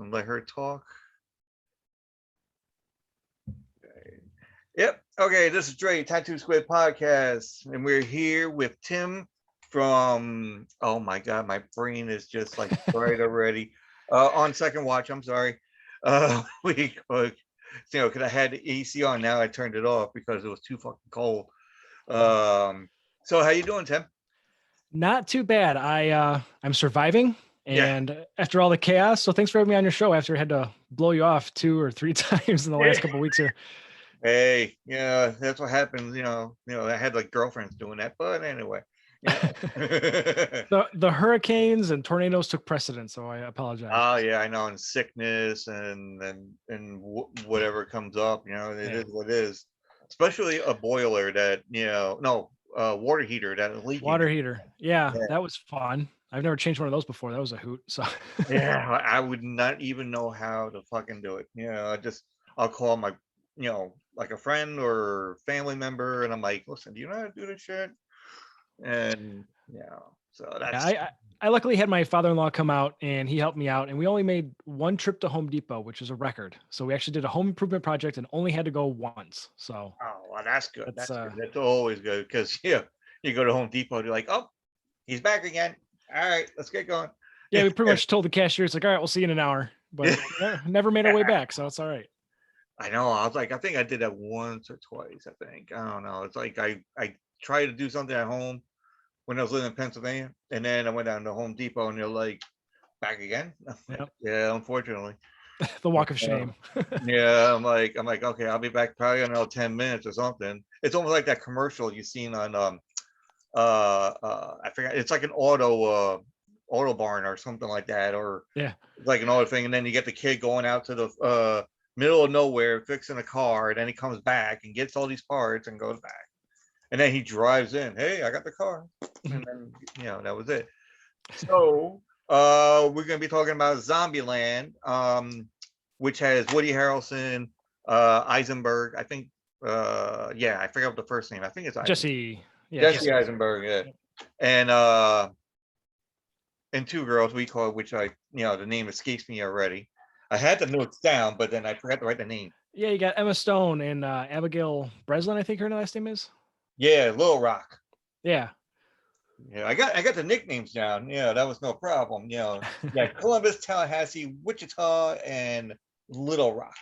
and let her talk. Okay. Yep. Okay, this is Dre, Tattoo Squid Podcast, and we're here with Tim from. Oh my God, my brain is just like fried already. On second watch, I'm sorry. Because I had the AC on, now I turned it off because it was too fucking cold. Um, so how you doing, Tim? Not too bad. I'm surviving, Yeah. and after all the chaos, so thanks for having me on your show after I had to blow you off 2 or 3 times in the last couple of weeks here. Hey, yeah, that's what happens. I had like girlfriends doing that, but anyway. Yeah. The hurricanes and tornadoes took precedence, so I apologize. Oh yeah, I know. And sickness and whatever comes up, it Yeah. is what it is. Especially a boiler that no, water heater that is leaking. Water heater. Yeah, Yeah, that was fun. I've never changed one of those before. That was a hoot. So yeah. I would not even know how to fucking do it. I'll call my, like a friend or family member, and I'm like, listen, do you know how to do this shit? And so yeah, that's I luckily had my father-in-law come out and he helped me out, and we only made one trip to Home Depot, which is a record. So we actually did a home improvement project and only had to go once. So oh, well, that's good. that's That's good. That's always good because you go to Home Depot, you're like, oh, he's back again. All right, let's get going. yeah, we pretty much told the cashier, it's like, all right, we'll see you in an hour. But never made our way back, so it's all right. I know. I was like, I think I did that once or twice. I think I don't know. It's like I tried to do something at home when I was living in Pennsylvania, and then I went down to Home Depot, and they're like, back again. Yep. Yeah, unfortunately. The walk of shame. Yeah, I'm like, okay, I'll be back probably in another 10 minutes or something. It's almost like that commercial you've seen on I forgot. It's like an auto barn or something like that, or Yeah. like an auto thing, and then you get the kid going out to the middle of nowhere fixing a car, and then he comes back and gets all these parts and goes back, and then he drives in. Hey, I got the car, and then that was it. So we're gonna be talking about Zombieland, which has Woody Harrelson, Eisenberg. I think. Yeah, I forgot what the first name. I think it's Eisenberg. Jesse. Yeah. Jesse Eisenberg. Yeah, and and two girls we call, which the name escapes me already. I had the notes down, but then I forgot to write the name. Yeah, you got Emma Stone and Abigail Breslin, I think her last name is. Yeah, Little Rock. Yeah. Yeah, I got the nicknames down. Yeah, that was no problem. Yeah, Columbus, Tallahassee, Wichita, and Little Rock.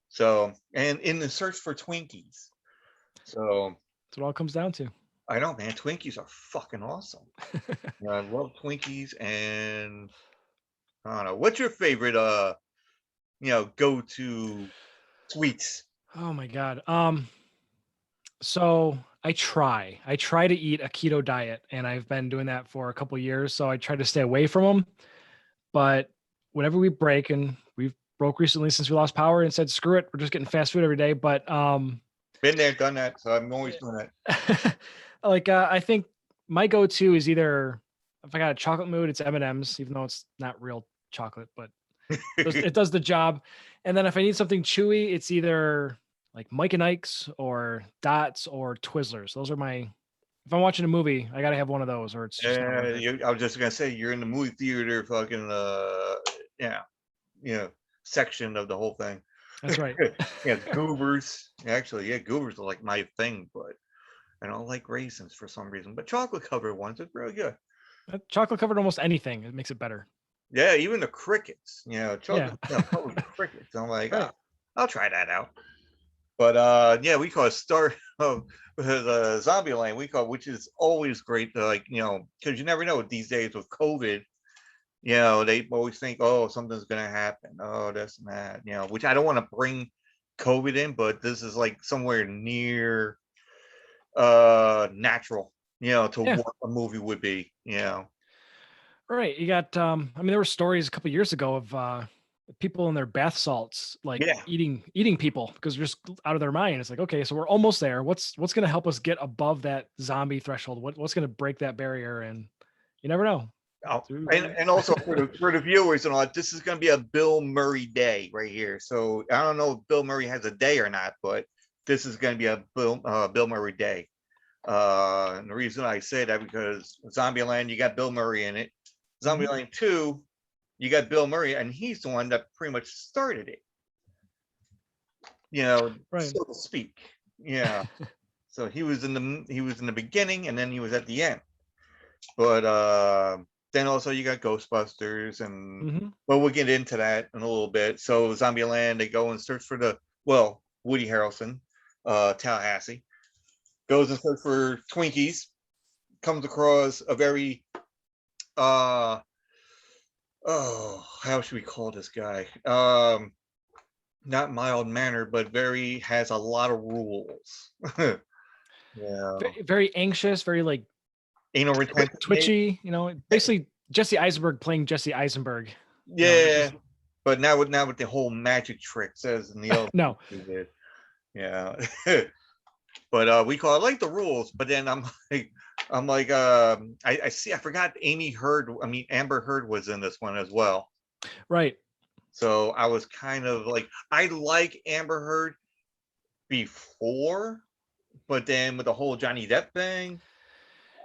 So, and in the search for Twinkies. So that's what it all comes down to. I know, man. Twinkies are fucking awesome. I love Twinkies, and I don't know. What's your favorite go-to sweets? Oh my God. So I try to eat a keto diet, and I've been doing that for a couple of years. So I try to stay away from them. But whenever we break, and we've broke recently since we lost power and said, screw it, we're just getting fast food every day. But been there, done that. So I'm always doing that. I think my go-to is either, if I got a chocolate mood, it's M&Ms, even though it's not real chocolate, but it does the job. And then if I need something chewy, it's either like Mike and Ike's or Dots or Twizzlers. Those are my, if I'm watching a movie, I got to have one of those, or it's just I was just going to say, you're in the movie theater fucking, section of the whole thing. That's right. Yeah, Goobers. Actually, yeah, Goobers are like my thing, but I don't like raisins for some reason. But chocolate covered ones are really good. Chocolate covered almost anything, it makes it better. Yeah, even the crickets. Chocolate covered crickets. I'm like, right. I'll try that out. But we call it start of Zombieland. We call it, which is always great. Because you never know these days with COVID. They always think, oh, something's gonna happen. Oh, this and that. Which I don't want to bring COVID in, but this is like somewhere near natural. To what a movie would be. Right. You got. There were stories a couple of years ago of people in their bath salts, like eating people because they're just out of their mind. It's like, okay, so we're almost there. What's going to help us get above that zombie threshold? What's going to break that barrier? And you never know. Oh, and also for the viewers and all that, this is going to be a Bill Murray day right here. So I don't know if Bill Murray has a day or not, but this is going to be a Bill Murray day. And the reason I say that because Zombieland, you got Bill Murray in it. Zombieland 2, you got Bill Murray, and he's the one that pretty much started it, Right. so to speak. Yeah. So he was in the beginning, and then he was at the end. But then also you got Ghostbusters, and Mm-hmm. well, we'll get into that in a little bit. So Zombieland, they go and search for Woody Harrelson, Tallahassee, goes and search for Twinkies, comes across a very how should we call this guy? Not mild mannered, but has a lot of rules. Yeah. Very, very anxious, very like Anal retention. twitchy. Basically Jesse Eisenberg playing Jesse Eisenberg. Yeah. But now with the whole magic tricks as in the old No. did. Yeah. But we call it like the rules, but then I'm like I see, I forgot Amber Heard was in this one as well. Right. So I was kind of like, I like Amber Heard before, but then with the whole Johnny Depp thing,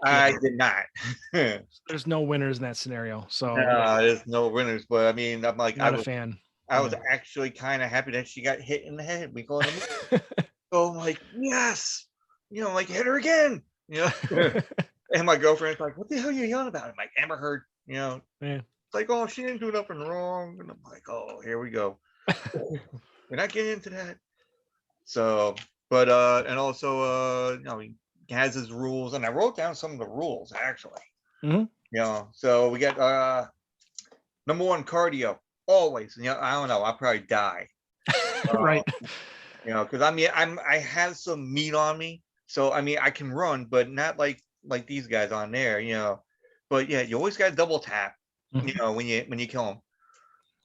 I did not. There's no winners in that scenario. So There's no winners, but I mean, I'm like, not a fan. I was actually kind of happy that she got hit in the head. We go in the movie. So I'm like, yes, like hit her again. And my girlfriend's like, what the hell are you yelling about? I'm like, Amber Heard, Yeah. It's like, oh, she didn't do nothing wrong. And I'm like, oh, here we go. We're not getting into that. So, but and also he has his rules, and I wrote down some of the rules actually. Mm-hmm. So we got number one, cardio always. I don't know, I'll probably die. Right. Because I have some meat on me, so I mean I can run, but not like these guys on there. But yeah, you always got to double tap. Mm-hmm. When you kill them.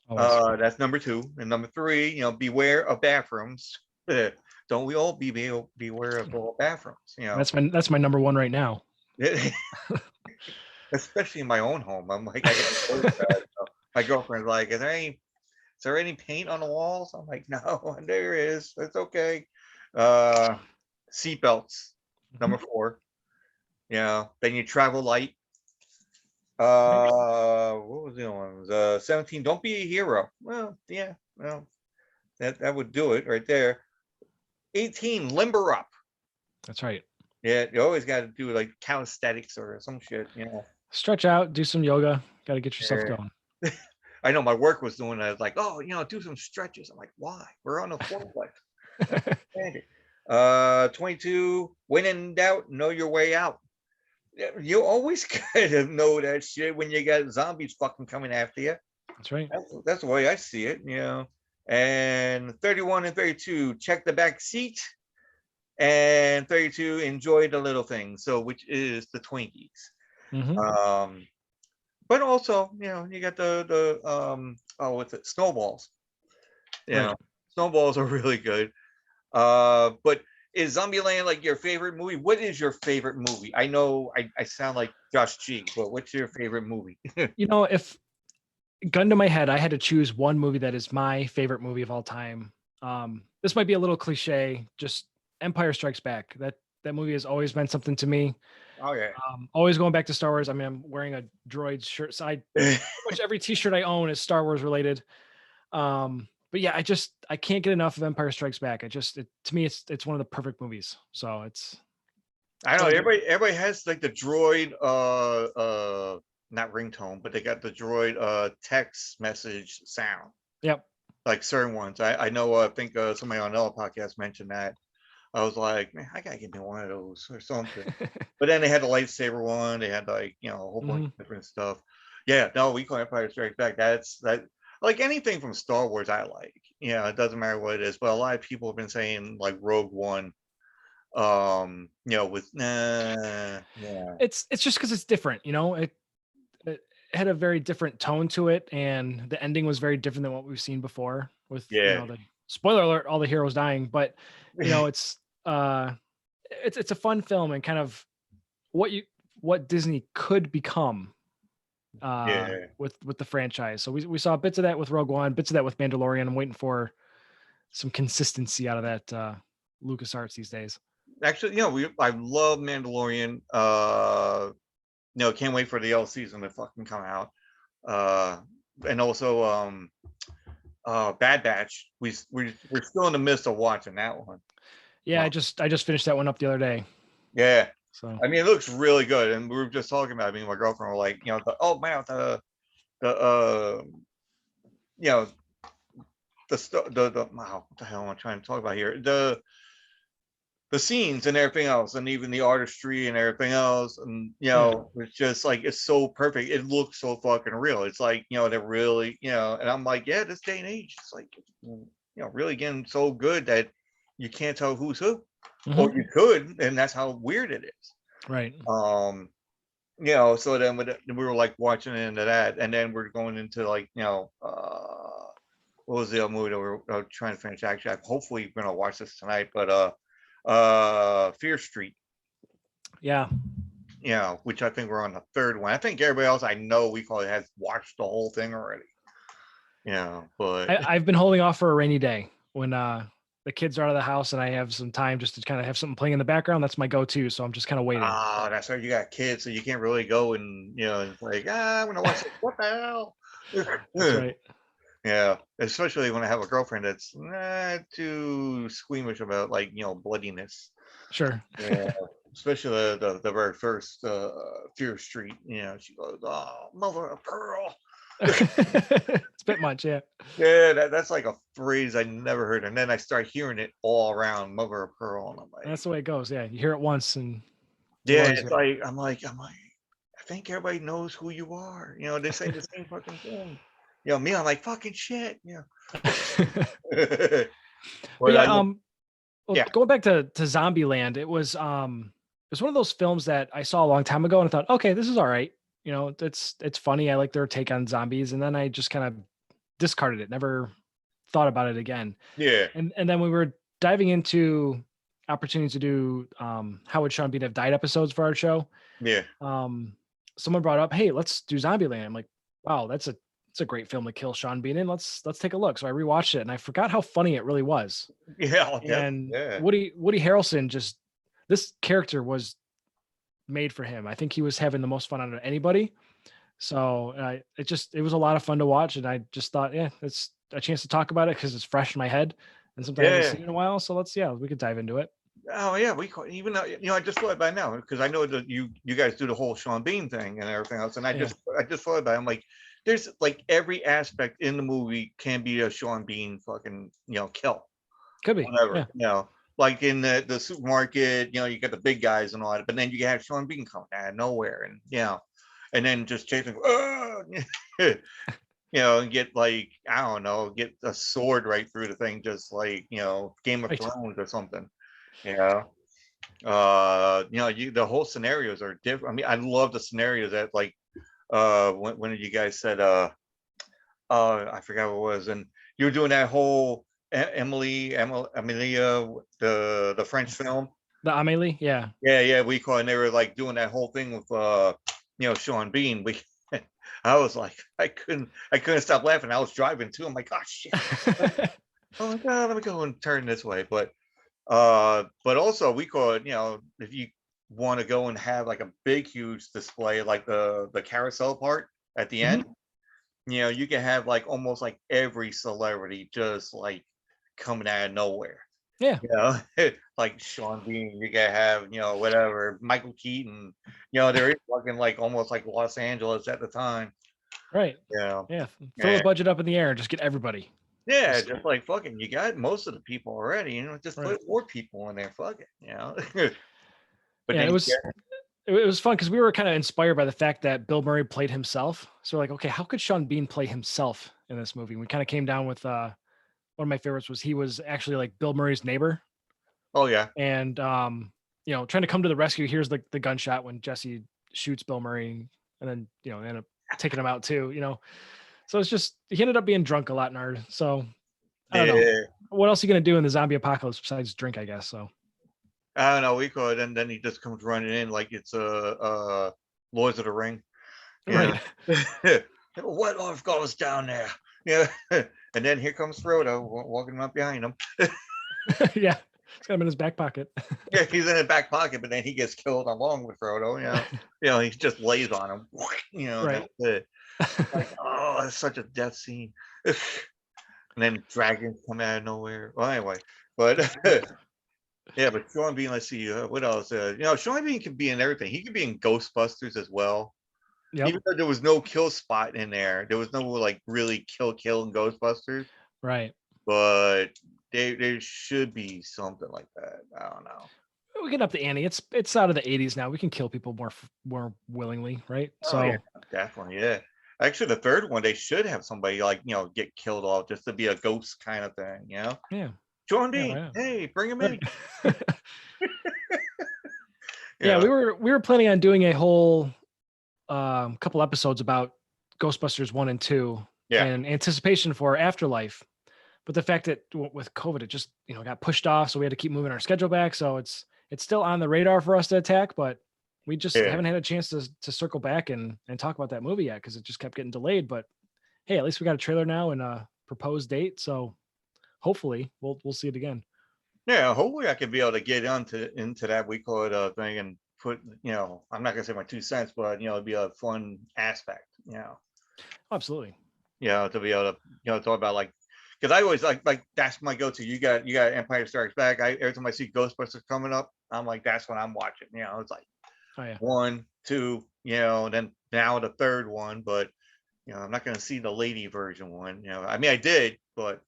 Always. That's number two, and number three, beware of bathrooms. Don't we all beware of all bathrooms? That's my number one right now. Especially in my own home. I'm like, I got my girlfriend's like, is there any paint on the walls? I'm like, no, there is. It's okay. Seatbelts, number four. Then you travel light. What was the other one? 17. Don't be a hero. Well, yeah. Well, that would do it right there. 18. Limber up. That's right. Yeah, you always got to do like calisthenics or some shit. Stretch out, do some yoga. Got to get yourself going. I know my work was doing that. It's like, oh, do some stretches. I'm like, why? We're on a forklift. 22. When in doubt, know your way out. You always gotta know that shit when you got zombies fucking coming after you. That's right. That's the way I see it. And 31 and 32, check the back seat. And 32, enjoy the little things. So, which is the Twinkies. Mm-hmm. But also, you got the what's it? Snowballs. Right. Snowballs are really good. But is Zombieland like your favorite movie? What is your favorite movie? I know I sound like Josh G, but what's your favorite movie? If gun to my head, I had to choose one movie that is my favorite movie of all time. This might be a little cliche, just Empire Strikes Back. That movie has always meant something to me. Oh yeah. Always going back to Star Wars. I mean, I'm wearing a droid shirt. So pretty much every t-shirt I own is Star Wars related. But yeah, I can't get enough of Empire Strikes Back. To me, it's one of the perfect movies. So I know everybody has like the droid not ringtone, but they got the droid text message sound. Yep. Like certain ones. I know I think somebody on another podcast mentioned that. I was like, man, I gotta get me one of those or something. But then they had the lightsaber one, they had like, a whole bunch of different stuff. Yeah, no, we call Empire Strikes Back. That's like anything from Star Wars I like. It doesn't matter what it is. But a lot of people have been saying like Rogue One, with yeah. It's just because it's different, it had a very different tone to it, and the ending was very different than what we've seen before with the spoiler alert, all the heroes dying. But it's a fun film and kind of what Disney could become with the franchise. So we saw bits of that with Rogue One, bits of that with Mandalorian. I'm waiting for some consistency out of that LucasArts these days. Actually, I love Mandalorian. Can't wait for the L season to fucking come out. and also Bad Batch. We're still in the midst of watching that one. Yeah, Wow. I just finished that one up the other day. Yeah, So I mean, it looks really good, and we were just talking about it. Me and my girlfriend were like, oh man, the you know, the wow, what the hell am I trying to talk about here? The scenes and everything else, and even the artistry and everything else, and it's just like it's so perfect. It looks so fucking real. It's like they're really and I'm like, yeah, this day and age, it's like really getting so good that you can't tell who's who, or you could, and that's how weird it is. Right. So then we were like watching into that, and then we're going into like what was the other movie that we're trying to finish? Actually, I'm hopefully gonna watch this tonight, but Fear Street. Yeah. Which I think we're on the third one. I think everybody else I know we probably has watched the whole thing already. But I've been holding off for a rainy day when the kids are out of the house and I have some time just to kind of have something playing in the background. That's my go-to. So I'm just kind of waiting. That's right. You got kids, so you can't really go and it's like, I'm gonna watch it. What the hell? That's right. Yeah, especially when I have a girlfriend that's not too squeamish about like bloodiness. Sure. Yeah, especially the very first Fear Street. She goes, "Oh, mother of pearl." It's a bit much, yeah. Yeah, that's like a phrase I never heard, and then I start hearing it all around, mother of pearl, and I'm like, That's the way it goes. Yeah, you hear it once, and yeah, it's like I'm like, I think everybody knows who you are. They say the same fucking thing. Me, I'm like fucking shit. But yeah, well, yeah. going back to Zombieland, it was one of those films that I saw a long time ago and I thought, okay, this is all right. It's funny. I like their take on zombies, and then I just kind of discarded it. Never thought about it again. Yeah. And then we were diving into opportunities to do how would Sean Bean have died episodes for our show. Yeah. Someone brought up, hey, let's do Zombieland. I'm like, wow, it's a great film to kill Sean Bean in. Let's take a look. So I rewatched it and I forgot how funny it really was. Yeah. And yeah. Woody Harrelson, this character was made for him. I think he was having the most fun out of anybody. So it was a lot of fun to watch. And I just thought, yeah, it's a chance to talk about it because it's fresh in my head and something I haven't seen in a while. So we could dive into it. Oh yeah, even though I just thought about it now because I know that you guys do the whole Sean Bean thing and everything else, and I just thought about it. I'm like, there's like every aspect in the movie can be a Sean Bean fucking kill. Could be whatever. Like in the supermarket, you get the big guys and all that, but then you have Sean Bean coming out of nowhere, and and then just chasing, and get like I don't know, get a sword right through the thing, just like Game of Thrones or something. The whole scenarios are different. I mean, I love the scenarios that like when you guys said I forgot what it was, and you were doing that whole Amelia, the French film. The Amélie, yeah. Yeah, we call it, and they were like doing that whole thing with Sean Bean. I was like, I couldn't stop laughing. I was driving too. I'm like, oh shit. Oh my god, let me go and turn this way. But also we call it, if you want to go and have like a big huge display like the carousel part at the end, you can have like almost like every celebrity just like coming out of nowhere. Yeah. Like Sean Bean, you can have whatever, Michael Keaton. There is fucking like almost like Los Angeles at the time. Right. Yeah. Throw the budget up in the air and just get everybody. Yeah, just like fucking, you got most of the people already, just put more people in there, fuck it, But yeah, then it was fun because we were kind of inspired by the fact that Bill Murray played himself. So we're like, okay, how could Sean Bean play himself in this movie? And we kind of came down with one of my favorites was he was actually like Bill Murray's neighbor. Oh yeah. And trying to come to the rescue. Here's the gunshot when Jesse shoots Bill Murray, and then they end up taking him out too. So it's just he ended up being drunk a lot in ours. So I don't know. What else are you gonna do in the zombie apocalypse besides drink, I guess. So I don't know, we could, and then he just comes running in like it's a Lords of the Ring. Right. What off goes down there? And then here comes Frodo walking up behind him. Yeah. He's got him in his back pocket. Yeah, he's in his back pocket, but then he gets killed along with Frodo. He just lays on him. Right. Like, oh, it's such a death scene. And then dragons come out of nowhere. Well, anyway, but yeah, but Sean Bean, let's see, what else? Sean Bean can be in everything. He could be in Ghostbusters as well. Yep. Even though there was no kill spot in there, there was no like really kill in Ghostbusters. Right. But there should be something like that. I don't know. We can up the ante. It's out of the 80s now. We can kill people more willingly, right? Oh yeah, So definitely, yeah. Actually, the third one they should have somebody like get killed off just to be a ghost kind of thing. yeah, Sean yeah, why Bean, not? hey, bring him in. Right. Yeah, Yeah, we were planning on doing a whole couple episodes about Ghostbusters 1 and 2 yeah, in anticipation for Afterlife. But the fact that with COVID, it just got pushed off, so we had to keep moving our schedule back. So it's still on the radar for us to attack, but we just yeah. haven't had a chance to circle back and talk about that movie yet because it just kept getting delayed. But hey, at least we got a trailer now and a proposed date, so hopefully we'll see it again. Yeah, hopefully I could be able to get into that we call it a thing and put, I'm not gonna say my 2 cents, but it'd be a fun aspect, Absolutely. to be able to, talk about like, because I always like that's my go-to. You got Empire Strikes Back. Every time I see Ghostbusters coming up, I'm like, that's what I'm watching. It's like Oh yeah. 1, 2, and then now the third one, but I'm not gonna see the lady version one. I mean I did, but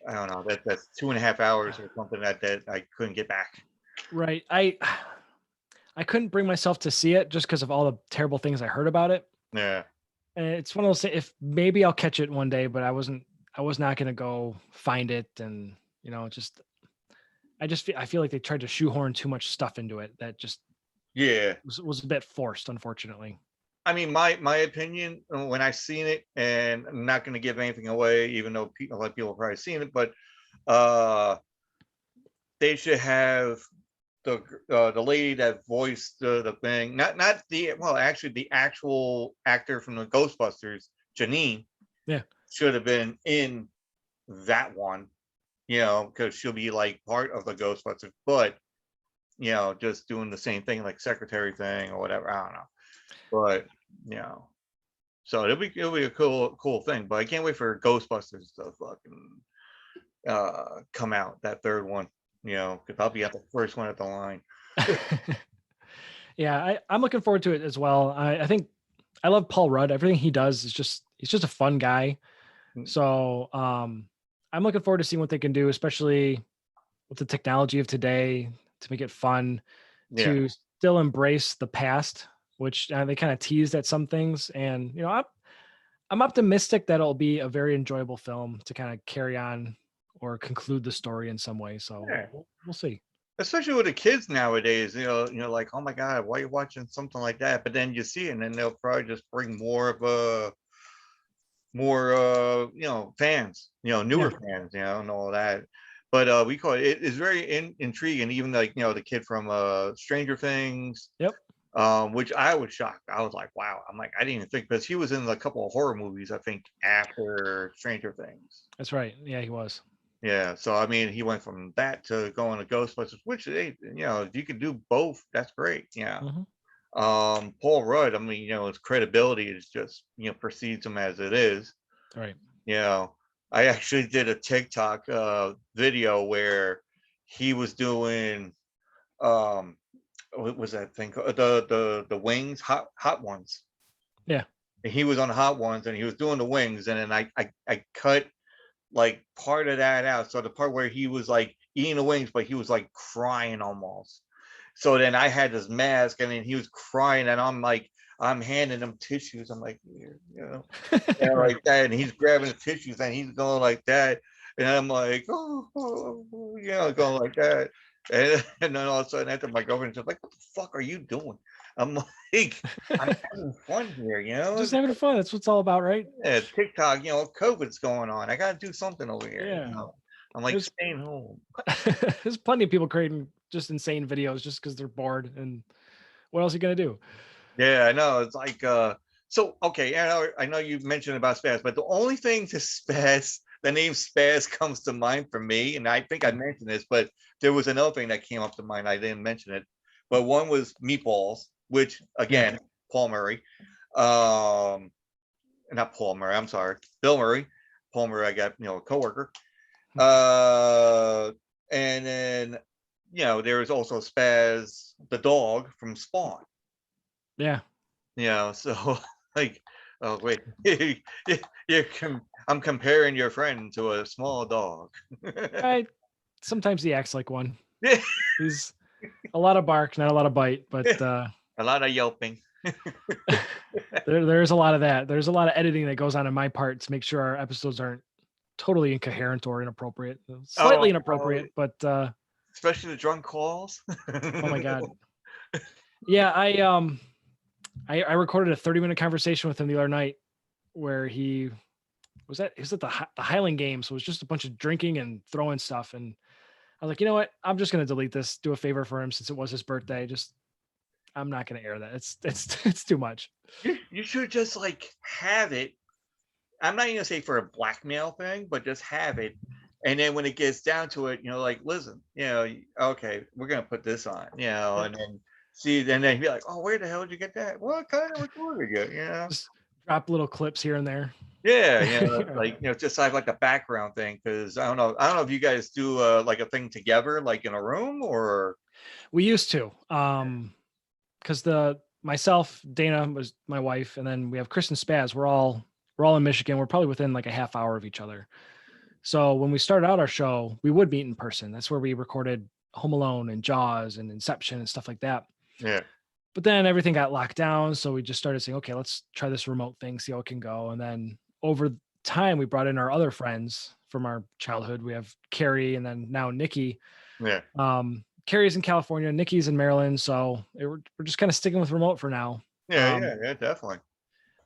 I don't know. That's 2.5 hours or something that I couldn't get back. Right. I couldn't bring myself to see it just because of all the terrible things I heard about it. Yeah. And it's one of those if maybe I'll catch it one day, but I was not gonna go find it and just I feel like they tried to shoehorn too much stuff into it that just Yeah. was a bit forced, unfortunately. I mean, my opinion when I seen it, and I'm not going to give anything away, even though a lot of people have probably seen it, but uh, they should have the lady that voiced the thing, not the well, actually the actual actor from the Ghostbusters, Janine, Yeah. should have been in that one, because she'll be like part of the Ghostbusters, but just doing the same thing like secretary thing or whatever. I don't know, but you know. So it'll be a cool thing, but I can't wait for Ghostbusters to fucking come out, that third one, because I'll be at the first one at the line. Yeah, I'm looking forward to it as well. I think I love Paul Rudd. Everything he does is he's just a fun guy. Mm. So I'm looking forward to seeing what they can do, especially with the technology of today to make it fun, Yeah, to still embrace the past, which they kind of teased at some things. And I'm optimistic that it'll be a very enjoyable film to kind of carry on or conclude the story in some way. So yeah. we'll see. Especially with the kids nowadays, like, oh my god, why are you watching something like that? But then you see it, and then they'll probably just bring more of more fans, Yeah. newer fans, and all that. But we call it's very intriguing. Even like the kid from Stranger Things, Yep. which I was shocked. I was like, wow. I'm like, I didn't even think, because he was in a couple of horror movies, I think, after Stranger Things. That's right. Yeah, he was. Yeah, so I mean, he went from that to going to Ghostbusters, which if you could do both, that's great. Yeah. Hmm. Paul Rudd, I mean, his credibility is just precedes him as it is. Right. You know, I actually did a TikTok video where he was doing um what was that thing called? The wings, hot ones. Yeah. And he was on hot ones and he was doing the wings, and then I cut like part of that out. So the part where he was like eating the wings, but he was like crying almost. So then I had this mask, and then he was crying, and I'm handing him tissues. I'm like, here, Right. like that, and he's grabbing the tissues and he's going like that, and I'm like, going like that, and then all of a sudden after my girlfriend's just like, what the fuck are you doing? I'm like, I'm having fun here, Just having fun. That's what it's all about, right? yeah, TikTok, COVID's going on. I gotta do something over here, Yeah. I'm like There's staying home. there's plenty of people creating just insane videos just because they're bored. And what else are you gonna do? Yeah, I know. It's like so okay, I know you mentioned about Spaz, but the only thing to Spaz, the name Spaz comes to mind for me, and I think I Hmm. mentioned this, but there was another thing that came up to mind. I didn't mention it. But one was Meatballs, which Yeah. again, Paul Murray. Um not Paul Murray. I'm sorry, Bill Murray. Paul Murray, I got a coworker. And then there was also Spaz the dog from Spawn. Yeah. So like, oh wait, I'm comparing your friend to a small dog. Sometimes he acts like one. He's a lot of bark, not a lot of bite, but a lot of yelping. there's a lot of that. There's a lot of editing that goes on my part to make sure our episodes aren't totally incoherent or inappropriate. Slightly inappropriate, but especially the drunk calls. Oh my god. Yeah, I recorded a 30-minute conversation with him the other night where he was at the Highland Games. So it was just a bunch of drinking and throwing stuff. And I was like, you know what? I'm just going to delete this, do a favor for him since it was his birthday. I'm not going to air that. It's too much. You should just like have it. I'm not even gonna say for a blackmail thing, but just have it. And then when it gets down to it, like, listen, okay, we're going to put this on, and then see, and then be like, oh, where the hell did you get that? What kind of recorder you get? Just drop little clips here and there. Yeah, like just have like a background thing, because I don't know if you guys do like a thing together, like in a room, or we used to, because myself, Dana was my wife, and then we have Chris and Spaz. We're all in Michigan. We're probably within like a half hour of each other. So when we started out our show, we would meet in person. That's where we recorded Home Alone and Jaws and Inception and stuff like that. Yeah. But then everything got locked down. So we just started saying, okay, let's try this remote thing, see how it can go. And then over time, we brought in our other friends from our childhood. We have Carrie and then now Nikki. Yeah. Carrie's in California, Nikki's in Maryland. So we're just kind of sticking with remote for now. Yeah, definitely.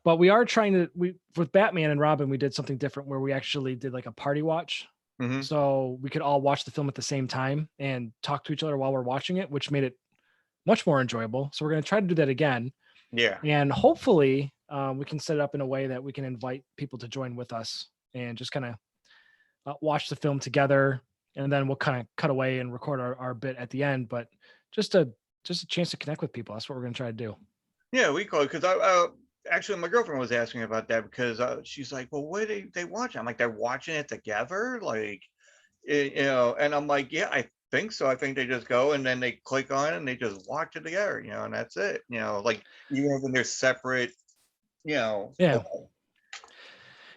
But we are trying to, with Batman and Robin, we did something different where we actually did like a party watch. Mm-hmm. So we could all watch the film at the same time and talk to each other while we're watching it, which made it much more enjoyable. So we're going to try to do that again. Yeah. And hopefully we can set it up in a way that we can invite people to join with us and just kind of watch the film together. And then we'll kind of cut away and record our bit at the end. But just a chance to connect with people. That's what we're going to try to do. Yeah, we call it, because I actually, my girlfriend was asking about that, because she's like, well, what are they watching? I'm like, they're watching it together, like, and I'm like, yeah, I think so. I think they just go and then they click on it and they just watch it together, and that's it, like, even when they're separate, Yeah.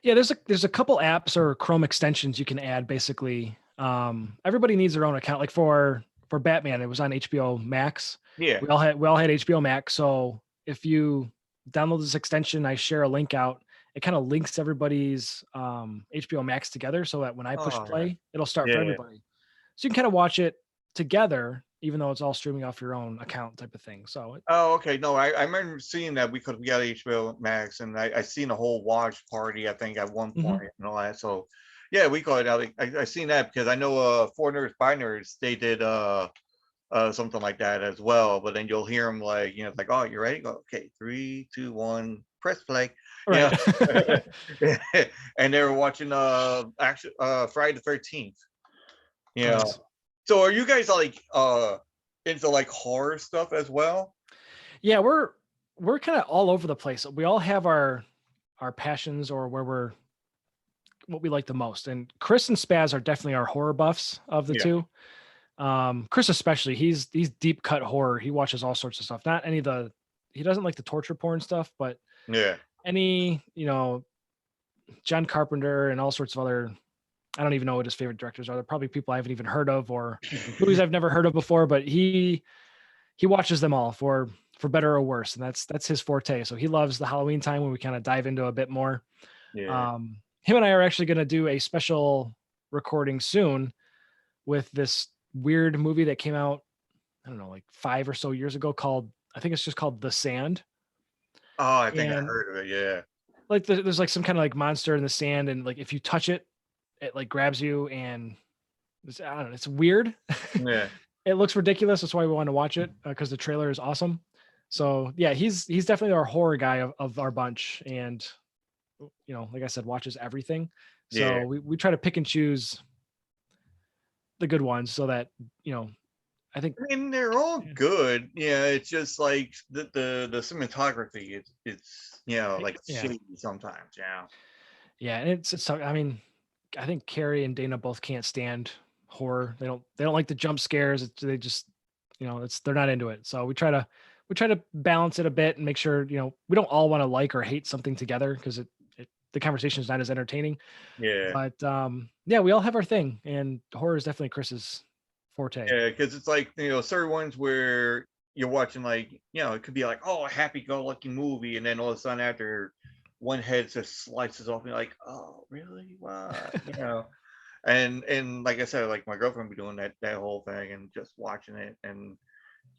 Yeah, there's a couple apps or Chrome extensions you can add. Basically, everybody needs their own account. Like for Batman, it was on HBO Max. Yeah, we all had HBO Max. So if you download this extension, I share a link out. It kind of links everybody's HBO Max together, so that when I push play, it'll start for everybody. So you can kind of watch it together, even though it's all streaming off your own account type of thing. So okay. No, I remember seeing that, because we got HBO Max, and I seen a whole watch party, I think, at one point, and all that. So yeah, we call it. I seen that because I know Four Nerds by Nerds, they did something like that as well. But then you'll hear them like, it's like, oh, you ready? Go, okay, 3, 2, 1, press play. right. And they were watching actually Friday the 13th. Nice. So are you guys like into like horror stuff as well? Yeah, we're kind of all over the place. We all have our passions, or what we like the most. And Chris and Spaz are definitely our horror buffs of the two. Chris especially, he's deep cut horror. He watches all sorts of stuff. Not any of he doesn't like the torture porn stuff, but any, John Carpenter and all sorts of other, I don't even know what his favorite directors are. They're probably people I haven't even heard of, or movies I've never heard of before, but he watches them all for better or worse. And that's his forte. So he loves the Halloween time when we kind of dive into a bit more. Him and I are actually going to do a special recording soon with this weird movie that came out, I don't know, like 5 or so years ago, I think it's just called The Sand. Oh, I think I heard of it. Yeah. Like there's like some kind of like monster in the sand, and like if you touch it, it like grabs you, and I don't know, it's weird. Yeah. It looks ridiculous. That's why we want to watch it, because the trailer is awesome. So yeah, he's definitely our horror guy of our bunch, and like I said, watches everything. So we try to pick and choose the good ones, so that I think I mean, they're all Yeah. good. Yeah, it's just like the cinematography. It's like yeah, shady sometimes. Yeah. yeah, and I mean, I think Carrie and Dana both can't stand horror. They don't like the jump scares. They just they're not into it. So we try to balance it a bit and make sure we don't all want to like or hate something together because the conversation is not as entertaining. Yeah. But yeah, we all have our thing, and horror is definitely Chris's forte. Yeah, because it's like certain ones where you're watching like it could be like a happy-go-lucky movie, and then all of a sudden after one head just slices off, and you're like, oh really? What? And like I said, like my girlfriend be doing that whole thing and just watching it and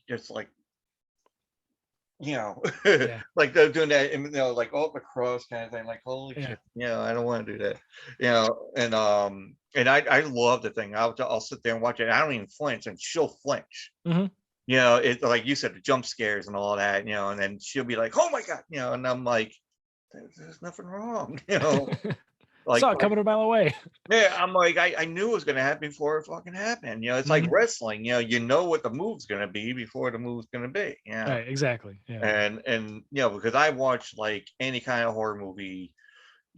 just like you know Yeah, like they're doing that and like all the cross kind of thing, like holy yeah, shit, I don't want to do that. And I love the thing. I'll sit there and watch it. I don't even flinch and she'll flinch. hmm It's like you said, the jump scares and all that, and then she'll be like, oh my god, and I'm like, there's nothing wrong. like Saw it coming a mile away. yeah, I'm like, I knew it was gonna happen before it fucking happened. It's like Mhm. wrestling. You know what the move's gonna be before the move's gonna be. Right, exactly. Yeah, And because I watch like any kind of horror movie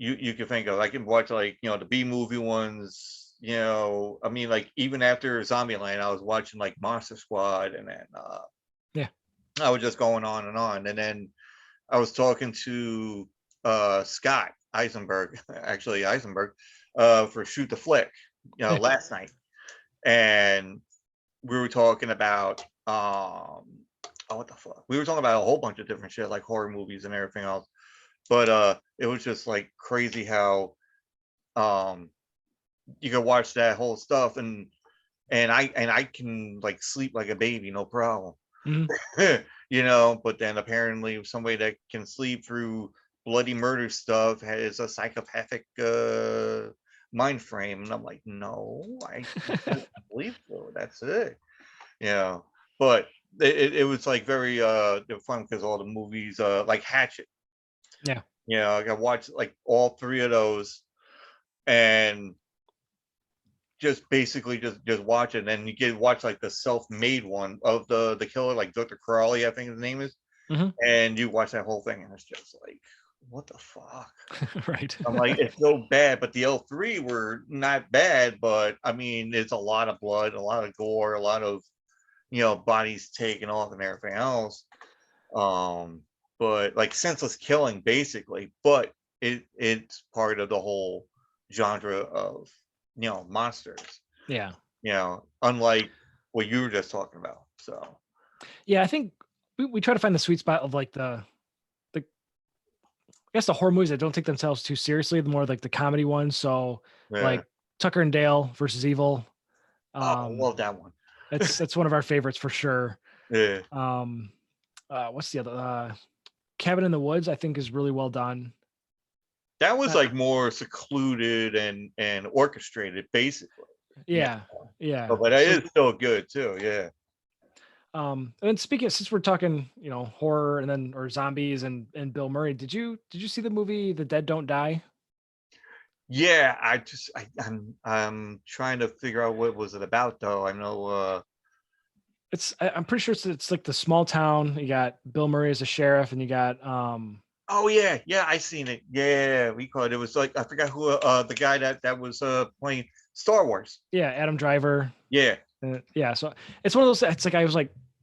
you can think of. I can watch like the B movie ones. I mean, like even after Zombieland, I was watching like Monster Squad, and then yeah, I was just going on, and then I was talking to Scott Eisenberg, actually Eisenberg, for Shoot the Flick, yeah. last night, and we were talking about what the fuck? We were talking about a whole bunch of different shit like horror movies and everything else. But it was just like crazy how um you can watch that whole stuff and I can like sleep like a baby, no problem. Mhm. But then apparently somebody that can sleep through bloody murder stuff has a psychopathic mind frame. And I'm like, no, I can sleep through it. That's it. Yeah. But it was like very fun because all the movies like Hatchet. Yeah. I got watched like all three of those and just basically just watch it. And then you get watch like the self-made one of the killer, like Dr. Crowley, I think his name is. Mhm. And you watch that whole thing and it's just like, what the fuck? Right. I'm like, it's so bad, but the L3 were not bad, but I mean, it's a lot of blood, a lot of gore, a lot of bodies taken off and everything else. Um, but like senseless killing basically, but it's part of the whole genre of monsters. Yeah. Unlike what you were just talking about. So Yeah, I think we try to find the sweet spot of like the I guess the horror movies that don't take themselves too seriously, the more like the comedy ones. So yeah. like Tucker and Dale versus Evil. Oh, I Um love that one. that's one of our favorites for sure. Yeah. Um what's the other Cabin in the Woods I think is really well done. That was Uh, like more secluded and orchestrated basically. Yeah. yeah. Yeah. But it So is still good too. Yeah. and then speaking since we're talking, horror and then or zombies and Bill Murray, did you see the movie The Dead Don't Die? Yeah, I'm trying to figure out what was it about though. I know I'm pretty sure it's like the small town. You got Bill Murray as a sheriff, and you got oh yeah, yeah, I seen it. Yeah, we called it. It was like I forgot who the guy that was playing Star Wars. yeah, Adam Driver. Yeah. Yeah, so it's one of those. It's like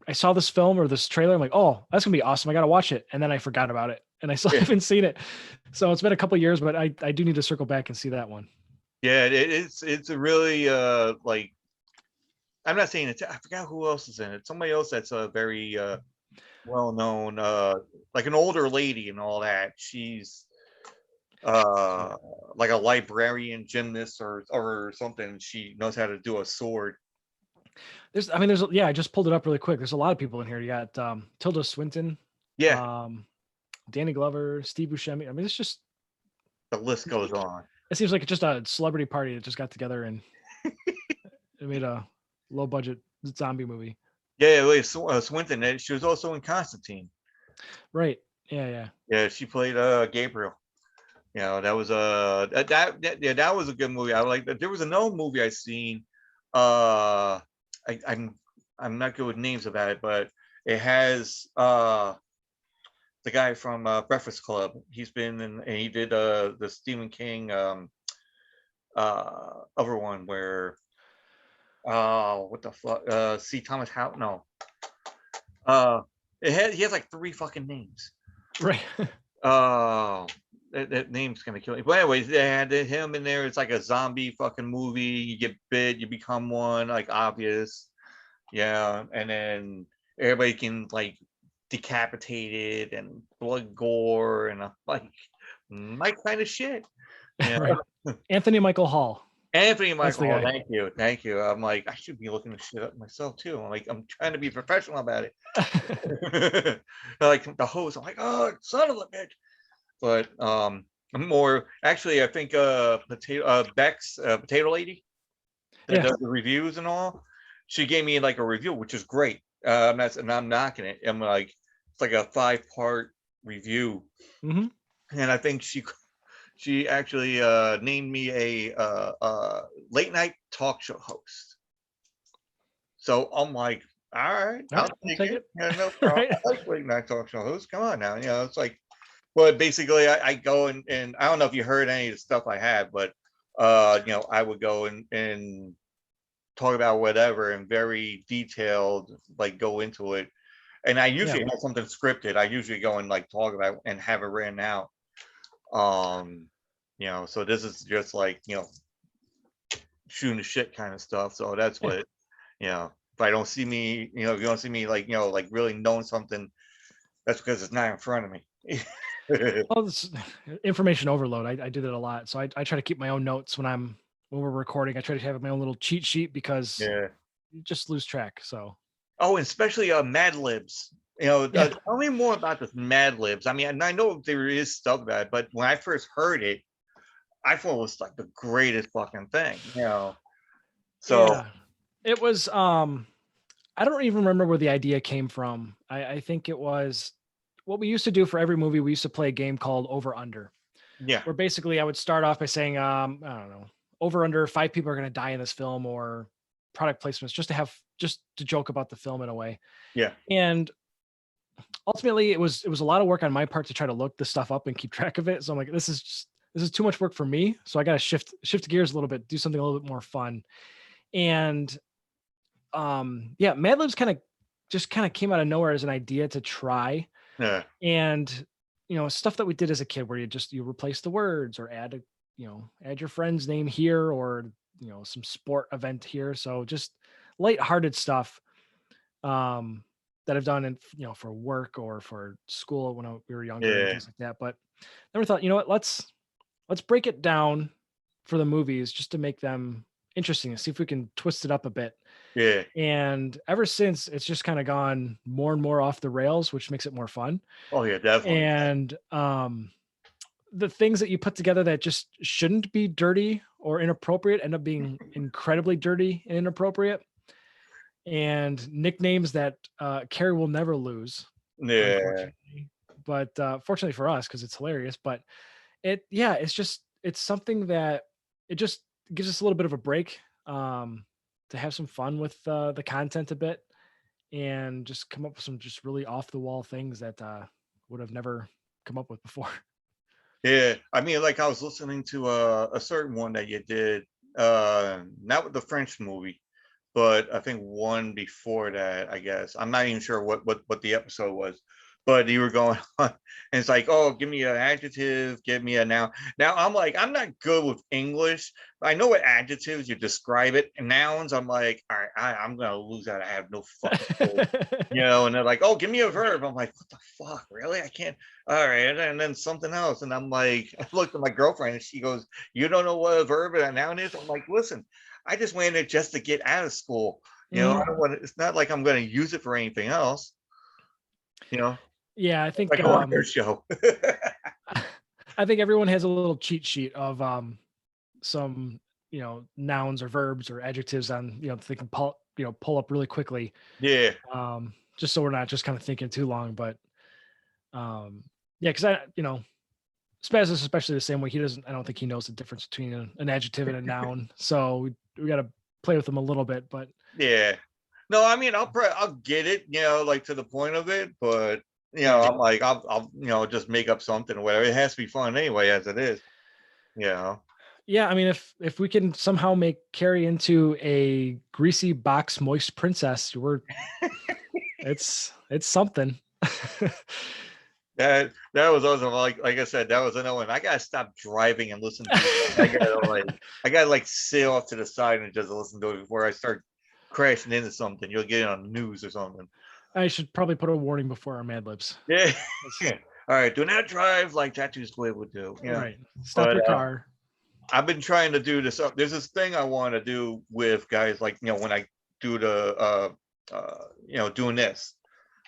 I saw this film or this trailer. I'm like, oh, that's gonna be awesome. I gotta watch it, and then I forgot about it, and I still Yeah. haven't seen it. So it's been a couple years, but I do need to circle back and see that one. Yeah, it's a really like I'm not saying it's I forgot who else is in it. Somebody else that's a very well known like an older lady and all that. She's Yeah. like a librarian gymnast or something. She knows how to do a sword. I just pulled it up really quick. There's a lot of people in here. You got Tilda Swinton, Yeah, um, Danny Glover, Steve Buscemi. I mean, it's just the list goes on. it seems like it's just a celebrity party that just got together and it made a low budget zombie movie. Yeah, wait, Swinton. She was also in Constantine. Right. Yeah, yeah. Yeah, she played Gabriel. That was that was a good movie. I like that. There was another movie I seen. I'm I'm not good with names about it, but it has the guy from Breakfast Club. He's been in, and he did the Stephen King other one where what the fuck C. Thomas Howe. No, uh, he has like 3 fucking names. Right. Oh, that name's gonna kill me. But anyways, they had him in there. It's like a zombie fucking movie. You get bit, you become one, like obvious. Yeah, and then everybody can like decapitated and blood gore and like my kind of shit. Yeah. Right. Anthony Michael Hall. Anthony That's the Michael, guy. thank you. I'm like, I should be looking this shit up myself too. I'm like, I'm trying to be professional about it. Like the host, I'm like, oh, son of a bitch. But I'm more actually, I think Bex, Potato Lady, that Yeah. does the reviews and all. She gave me like a review, which is great. And I'm knocking it. I'm like, it's like a 5-part review, Hmm. and I think she actually named me a late night talk show host. So I'm like, all right, All I'll right, I'll take take it. it. Yeah, no problem. Right. I like late night talk show hosts. Come on now, it's like, but basically, I go and I don't know if you heard any of the stuff I had, but I would go and talk about whatever and very detailed, like go into it. And I Yeah. usually have something scripted. I usually go and like talk about and have it written out. Um, so this is just like, shooting the shit kind of stuff. So that's Yeah. what, if I don't see me, if you don't see me like, like really knowing something, that's because it's not in front of me. Well, this information overload. I do that a lot. So I try to keep my own notes when we're recording. I try to have my own little cheat sheet because Yeah. you just lose track. So Oh, and especially Mad Libs. yeah. Tell me more about this Mad Libs. I mean, and I know there is stuff about it, but when I first heard it, I thought it was like the greatest fucking thing. So Yeah. It was I don't even remember where the idea came from. I think it was what we used to do for every movie. We used to play a game called Over Under, yeah, where basically I would start off by saying, I don't know, over under 5 people are going to die in this film, or product placements, just to joke about the film in a way. yeah, And ultimately, it was a lot of work on my part to try to look this stuff up and keep track of it. So I'm like, this is too much work for me. So I got to shift gears a little bit, do something a little bit more fun. And yeah, Mad Libs kind of came out of nowhere as an idea to try. yeah, And stuff that we did as a kid where you replace the words or add your friend's name here, or some sport event here. So just lighthearted stuff that I've done for work or for school when we were younger and yeah, things like that. But then we thought, you know what, let's break it down for the movies just to make them interesting and see if we can twist it up a bit. yeah. And ever since, it's just kind of gone more and more off the rails, which makes it more fun. Oh yeah, definitely. And the things that you put together that just shouldn't be dirty or inappropriate end up being incredibly dirty and inappropriate. And nicknames that Carrie will never lose, Yeah, unfortunately. But fortunately for us, because it's hilarious. But it's something that it just gives us a little bit of a break, to have some fun with the content a bit, and just come up with some just really off the wall things that would have never come up with before. yeah. I mean, like I was listening to a certain one that you did, not with the French movie, but I think one before that, I guess. I'm not even sure what the episode was, but you were going on, and it's like, oh, give me an adjective, give me a noun. Now I'm like, I'm not good with English. I know what adjectives you describe it, and nouns, I'm like, all right, I'm gonna lose that. I have no fucking clue. And they're like, oh, give me a verb. I'm like, what the fuck, really? I can't. All right, and then something else, and I'm like, I looked at my girlfriend, and she goes, you don't know what a verb and a noun is? I'm like, listen, I just went in there just to get out of school. I Mhm. don't want. It's not like I'm going to use it for anything else. You know, Yeah, I think like a radio show. I think everyone has a little cheat sheet of some nouns or verbs or adjectives on that they can pull up really quickly, Yeah, just so we're not just kind of thinking too long. But yeah, because Spaz is especially the same way. I don't think he knows the difference between an adjective and a noun. So we got to play with them a little bit. But yeah. No, I mean, I'll get it, like to the point of it, but Yeah. I'm like, I'll just make up something or whatever. It has to be fun anyway, as it is. Yeah, I mean, if we can somehow make Carrie into a greasy box moist princess, it's something. That was also like I said, that was another one. I gotta stop driving and listen to it. I gotta sit off to the side and just listen to it before I start crashing into something. You'll get it on the news or something. I should probably put a warning before our Mad Libs. Yeah. All right. Do not drive like Tattoo Squid would do. Right. Stop But your car. I've been trying to do this. There's this thing I want to do with guys, like when I do the doing this,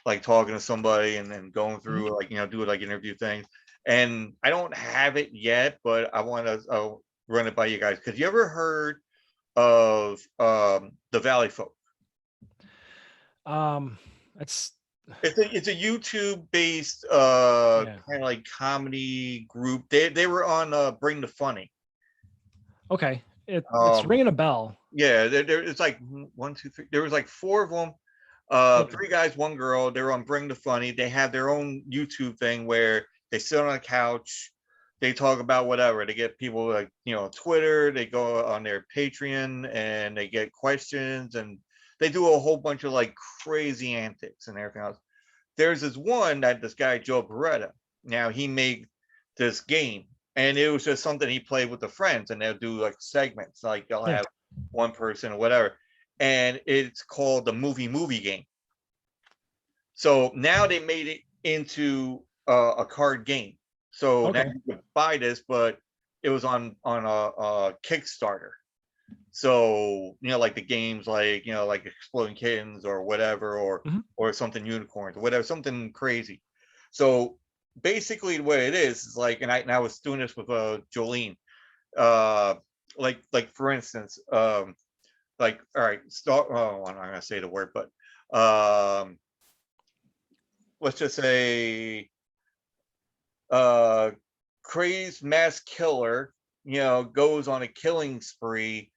like talking to somebody and then going through do like interview things. And I don't have it yet, but I want to run it by you guys. Because you ever heard of the Valley Folk? It's It's a YouTube based Yeah. kind of like comedy group. They were on Bring the Funny. Okay. It's ringing a bell. Yeah, it's like 1, 2, 3. There was like 4 of them. 3 guys, 1 girl. They're on Bring the Funny. They have their own YouTube thing where they sit on a couch, they talk about whatever. They get people like Twitter. They go on their Patreon and they get questions, and they do a whole bunch of like crazy antics and everything else. There's this one that this guy Joe Beretta. Now he made this game, and it was just something he played with the friends, and they'll do like segments, like they'll have one person or whatever, and it's called the movie game. So now they made it into a card game. So now you could buy this, but it was on a Kickstarter. So like the games, like like Exploding Kittens or whatever, or something unicorns or whatever, something crazy. So basically, the way it is like, and I was doing this with Jolene. Like for instance, like, all right, start. Oh, I'm not gonna say the word, but let's just say crazed mass killer goes on a killing spree,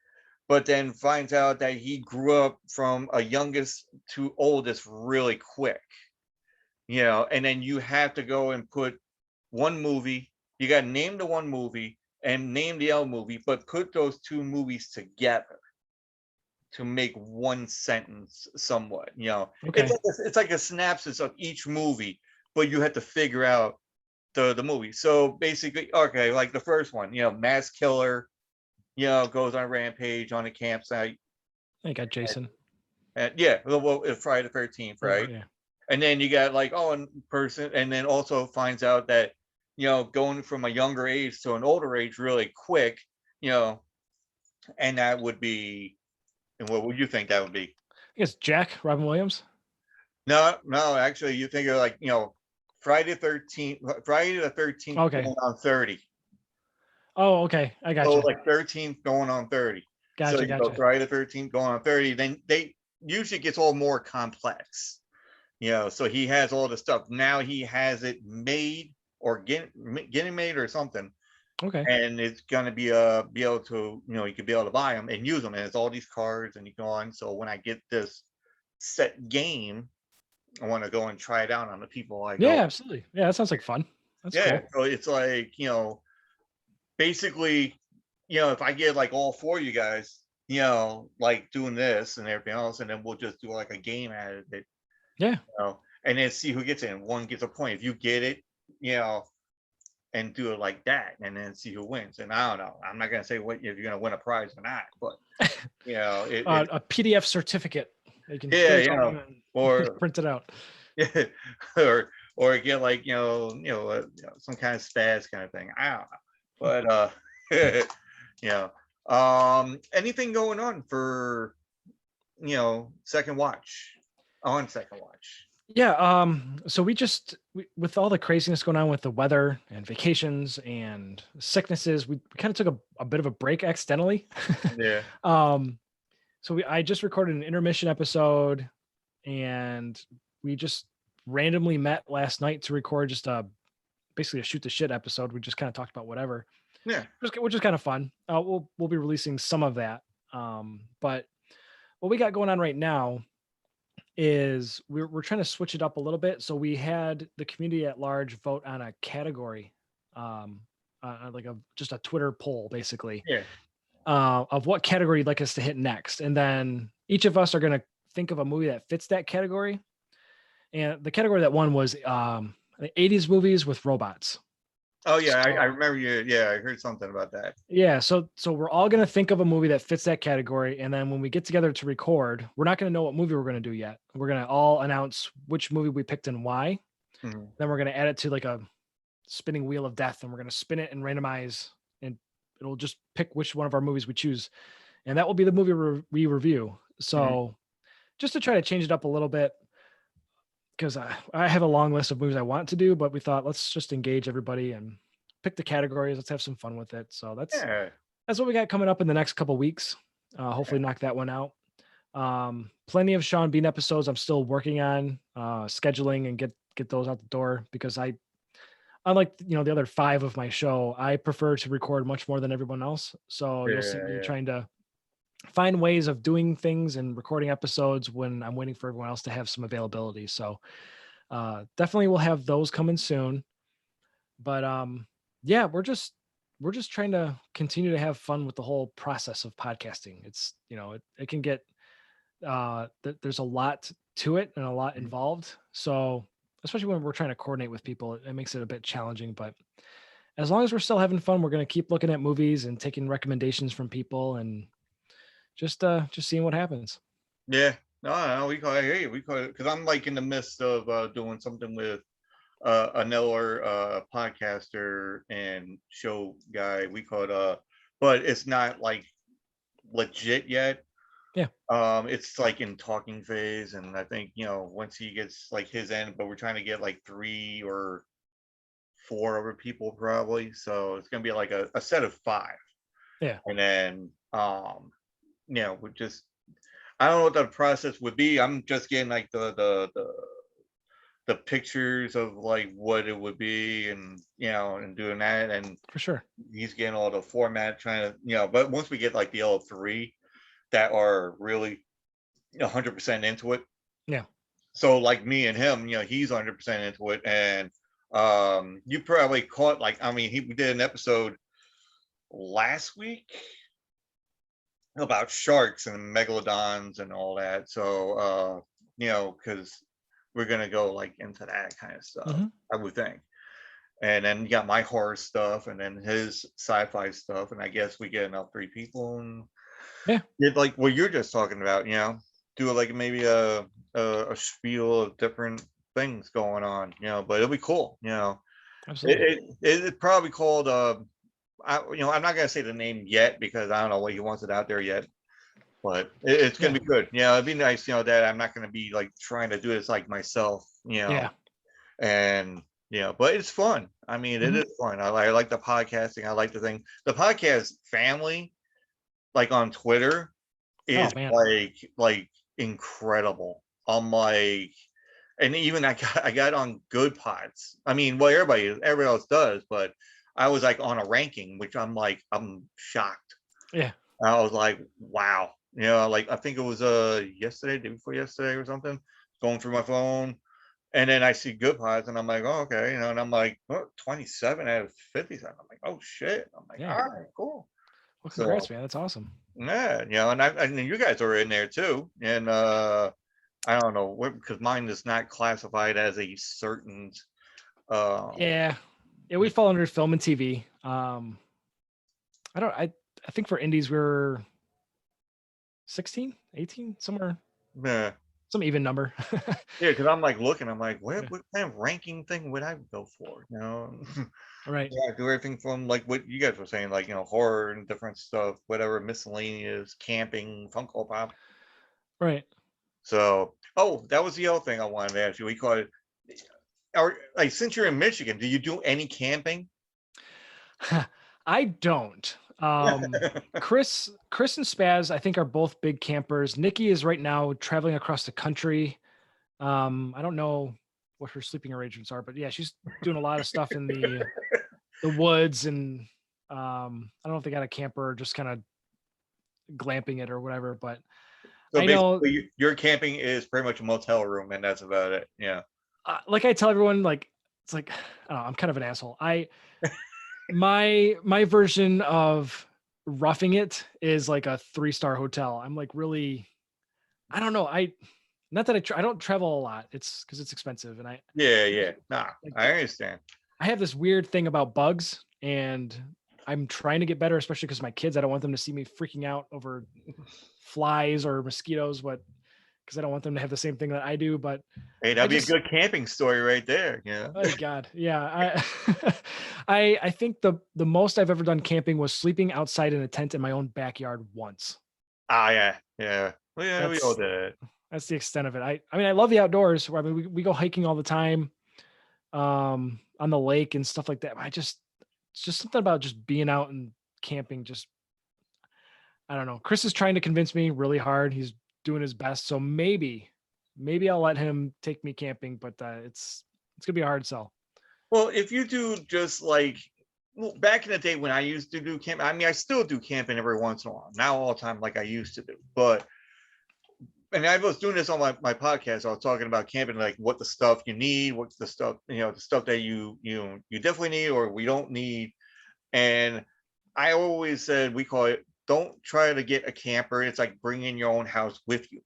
but then finds out that he grew up from a youngest to oldest really quick, and then you have to go and put one movie, you got to name the one movie and name the other movie, but put those 2 movies together to make one sentence somewhat. It's like a synopsis of each movie, but you have to figure out the movie. So basically, okay, like the first one, mass killer, goes on a rampage on a campsite. I got Jason. And well, Friday the 13th, right? Yeah. And then you got like one person, and then also finds out that going from a younger age to an older age really quick, and that would be. And what would you think that would be? I guess Jack, Robin Williams. No, actually, you think of like Friday the 13th Okay. going on 30. Oh, okay. I got So you. like 13th going on 30. Gotcha. So you go Friday the 13th going on 30. Then they usually gets all more complex. So he has all the stuff. Now he has it made or getting made or something. Okay. And it's gonna be able to, you could be able to buy them and use them, and it's all these cards and you go on. So when I get this set game, I want to go and try it out on the people I go. Yeah, absolutely. Yeah, that sounds like fun. That's cool. So it's like, basically, if I get like all 4 of you guys, like doing this and everything else, and then we'll just do like a game out of it. Yeah. And then see who gets it, and one gets a point. If you get it, and do it like that, and then see who wins. And I don't know. I'm not gonna say what if you're gonna win a prize or not, but a PDF certificate. You can or print it out. or get like some kind of spaz kind of thing. I don't know, but anything going on for second watch? Yeah, so we with all the craziness going on with the weather and vacations and sicknesses, we kind of took a bit of a break accidentally. Yeah. So I just recorded an intermission episode, and we just randomly met last night to record just basically a shoot the shit episode. We just kind of talked about whatever. Yeah. Which is kind of fun. We'll be releasing some of that. But what we got going on right now is we're trying to switch it up a little bit. So we had the community at large vote on a category, um, like just a Twitter poll, basically, Yeah. of what category you'd like us to hit next, and then each of us are going to think of a movie that fits that category. And the category that won was the 80s movies with robots. Oh yeah, I So remember you. Yeah, I heard something about that. yeah, so we're all gonna think of a movie that fits that category, and then when we get together to record, we're not gonna know what movie we're gonna do yet. We're gonna all announce which movie we picked and why. Mhm. Then we're gonna add it to like a spinning wheel of death, and we're gonna spin it and randomize, and it'll just pick which one of our movies we choose, and that will be the movie we review. Mhm. So just to try to change it up a little bit, because I have a long list of movies I want to do, but we thought let's just engage everybody and pick the categories. Let's have some fun with it. So Yeah. that's what we got coming up in the next couple weeks. Yeah. Hopefully knock that one out. Plenty of Sean Bean episodes I'm still working on scheduling and get those out the door, because I, unlike the other 5 of my show, I prefer to record much more than everyone else. So you'll see Yeah. me Yeah. trying to find ways of doing things and recording episodes when I'm waiting for everyone else to have some availability. So definitely we'll have those coming soon. But yeah, we're just trying to continue to have fun with the whole process of podcasting. It's it can get there's a lot to it and a lot Mhm. involved. So especially when we're trying to coordinate with people, it makes it a bit challenging. But as long as we're still having fun, we're going to keep looking at movies and taking recommendations from people, and just seeing what happens. Yeah. No, we call it. Hey, we call it because I'm like in the midst of doing something with another podcaster and show guy. We call it but it's not like legit yet. Yeah, It's like in talking phase, and I think once he gets like his end, but we're trying to get like 3 or 4 other people probably. So it's gonna be like a set of 5, yeah, and then we just I don't know what the process would be. I'm just getting like the pictures of like what it would be, and and doing that, and for sure. he's getting all the format trying to but once we get like the other 3 that are really 100% into it. Yeah. So like me and him, he's 100% into it, and you probably caught like we did an episode last week about sharks and megalodons and all that. So because we're gonna go like into that kind of stuff, Hmm. I would think. And then you got my horror stuff, and then his sci-fi stuff, and I guess we get enough 3 people and Yeah, did like what you're just talking about. Do like maybe a spiel of different things going on. But it'll be cool. absolutely. It's probably called. I'm not gonna say the name yet because I don't know what he wants it out there yet. But it's gonna Yeah, be good. It'd be nice. That I'm not gonna be like trying to do this like myself. yeah. And but it's fun. I mean, it Hmm. is fun. I like the podcasting. I like the podcast family, like on Twitter, Oh is man. like incredible. I'm like, and even I got on Good Pods. I mean, well, everybody else does, but I was like on a ranking, which I'm shocked. Yeah. I was like, wow. Like I think it was yesterday, day before yesterday or something. Going through my phone, and then I see Good Pods, and I'm like, oh, okay, and I'm like, oh, 27 out of 57. I'm like, oh shit. I'm like, Yeah. all right, cool. Well, So congrats, man. That's awesome. yeah, and you guys are in there too, and I don't know what, because mine is not classified as a certain. Uh, Yeah. Yeah, we fall under film and TV. I don't I think for indies we're 16, 18, somewhere, yeah, some even number. yeah, because I'm like looking, I'm like, Yeah. what kind of ranking thing would I go for? Right. Yeah, I do everything from like what you guys were saying, like horror and different stuff, whatever miscellaneous, camping, Funko Pop. Right. So, oh, that was the other thing I wanted to ask you. We call it, or like since you're in Michigan, do you do any camping? I don't. Chris and Spaz, I think, are both big campers. Nikki is right now traveling across the country. I don't know what her sleeping arrangements are, but yeah, she's doing a lot of stuff in the woods, and I don't know if they got a camper or just kind of glamping it or whatever. But So I know, basically, your camping is pretty much a motel room, and that's about it. Yeah. like I tell everyone, like it's like I don't know, I'm kind of an asshole. My version of roughing it is like a 3-star hotel. I'm like really, I don't know. Not that I don't travel a lot. It's because it's expensive, and Yeah, yeah. Nah, like I understand. I have this weird thing about bugs, and I'm trying to get better, especially because my kids. I don't want them to see me freaking out over flies or mosquitoes, because I don't want them to have the same thing that I do. But Hey, I that'd be a just, good camping story right there. Yeah. oh God, yeah, I think the most I've ever done camping was sleeping outside in a tent in my own backyard once. Ah, yeah, yeah. Well, yeah, we all That's did it. that's the extent of it. I mean, I love the outdoors. I mean, we go hiking all the time, on the lake and stuff like that. It's just something about just being out and camping. Just, I don't know. Chris is trying to convince me really hard. He's doing his best. So maybe I'll let him take me camping, but it's gonna be a hard sell. Well, if you do just like back in the day when I used to do camp, I mean, I still do camping every once in a while, now all the time like I used to do. But and I was doing this on my podcast. I was talking about camping, like what the stuff you need, what's the stuff, the stuff that you definitely need or we don't need. And I always said we call it don't try to get a camper. It's like bringing your own house with you.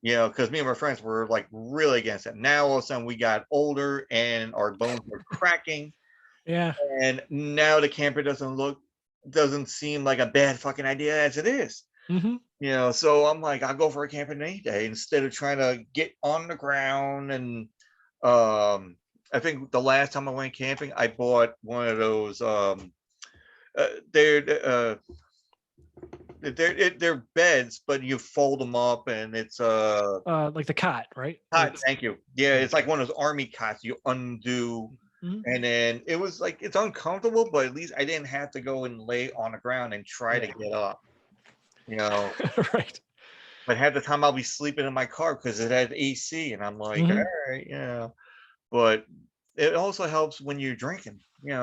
Yeah. Because me and my friends were like really against it. Now all of a sudden we got older and our bones were cracking, Yeah. and now the camper doesn't seem like a bad fucking idea as it is. Hmm. So I'm like, I'll go for a camper any day instead of trying to get on the ground. And I think the last time I went camping, I bought one of those. They're beds, but you fold them up, and it's Like the cot, right? cot. Thank you. Yeah, it's like one of those army cots you undo, Mhm. and then it was like it's uncomfortable, but at least I didn't have to go and lay on the ground and try to Yeah. get up. You know, Right. but half the time I'll be sleeping in my car because it has AC, and I'm like, all Hmm. right, But it also helps when you're drinking,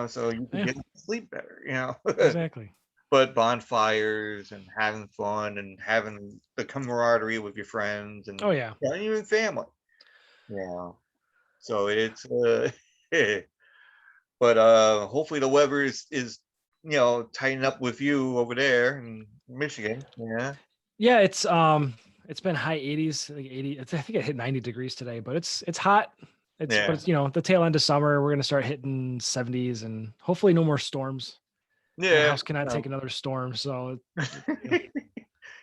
so you can Yeah. get sleep better. Exactly. But bonfires and having fun and having the camaraderie with your friends and Oh yeah. even family. Yeah. So it's but hopefully the weather is tightening up with you over there in Michigan. Yeah. Yeah. It's been high 80s, like 80. I think it hit 90 degrees today, but it's hot. But Yeah. it's the tail end of summer. We're gonna start hitting 70s, and hopefully no more storms. My Yeah. house cannot take another storm, so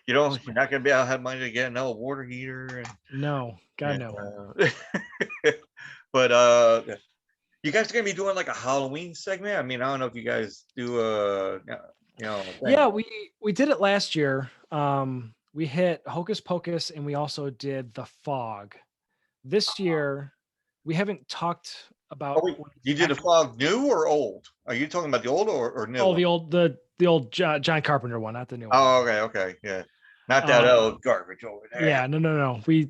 You're not gonna be able to have money to get another water heater and no, God no. but you guys are gonna be doing like a Halloween segment. I mean, I don't know if you guys do thing. Yeah, we did it last year. We hit Hocus Pocus, and we also did The Fog. This year, we haven't talked Oh about wait, what you did a exactly. fog new or old? Are you talking about the old or new Oh, one? the old John Carpenter one, not the new one. Oh, okay, yeah. Not that Um, old garbage over there. yeah, no. We,